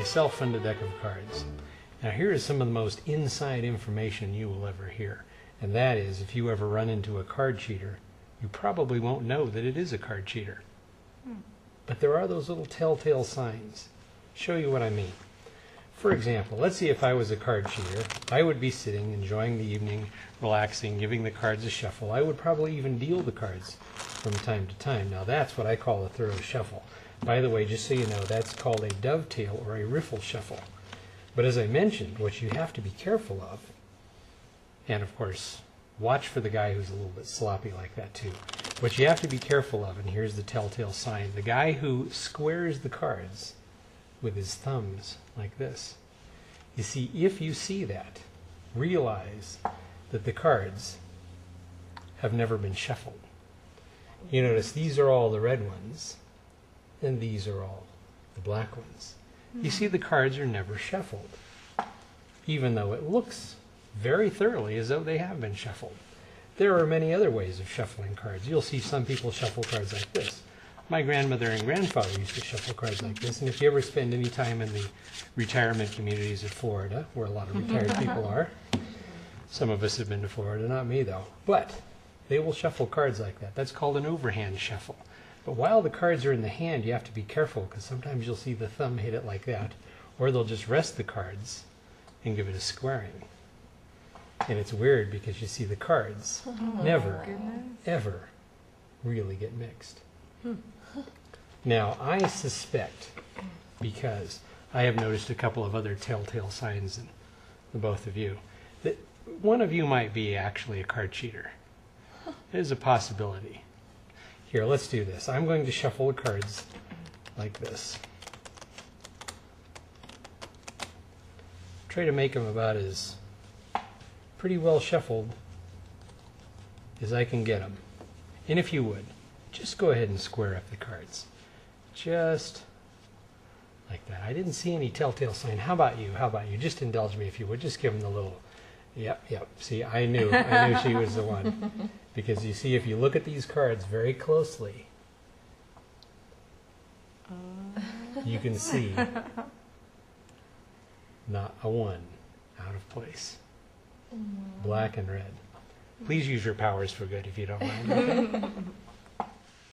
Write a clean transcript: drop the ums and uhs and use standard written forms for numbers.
myself fund a deck of cards. Now here is some of the most inside information you will ever hear, and that is if you ever run into a card cheater, you probably won't know that it is a card cheater. But there are those little telltale signs. Show you what I mean. For example, let's see if I was a card cheater. I would be sitting, enjoying the evening, relaxing, giving the cards a shuffle. I would probably even deal the cards from time to time. Now that's what I call a thorough shuffle. By the way, just so you know, that's called a dovetail or a riffle shuffle. But as I mentioned, what you have to be careful of, and of course, watch for the guy who's a little bit sloppy like that too. What you have to be careful of, and here's the telltale sign, the guy who squares the cards with his thumbs like this. You see, if you see that, realize that the cards have never been shuffled. You notice these are all the red ones, and these are all the black ones. You see, the cards are never shuffled, even though it looks very thoroughly as though they have been shuffled. There are many other ways of shuffling cards. You'll see some people shuffle cards like this. My grandmother and grandfather used to shuffle cards like this, and if you ever spend any time in the retirement communities of Florida, where a lot of retired people are, some of us have been to Florida, not me though, but they will shuffle cards like that. That's called an overhand shuffle. But while the cards are in the hand, you have to be careful, because sometimes you'll see the thumb hit it like that, or they'll just rest the cards and give it a squaring. And it's weird because you see the cards never, ever really get mixed. Now, I suspect, because I have noticed a couple of other telltale signs in the both of you, that one of you might be actually a card cheater. There's a possibility. Here, let's do this. I'm going to shuffle the cards like this. Try to make them about as pretty well shuffled as I can get them. And if you would, just go ahead and square up the cards. Just like that. I didn't see any telltale sign. How about you? How about you? Just indulge me if you would. Just give them the little, yep. See, I knew she was the one. Because you see, if you look at these cards very closely, you can see not a one out of place. Black and red. Please use your powers for good if you don't mind. Okay?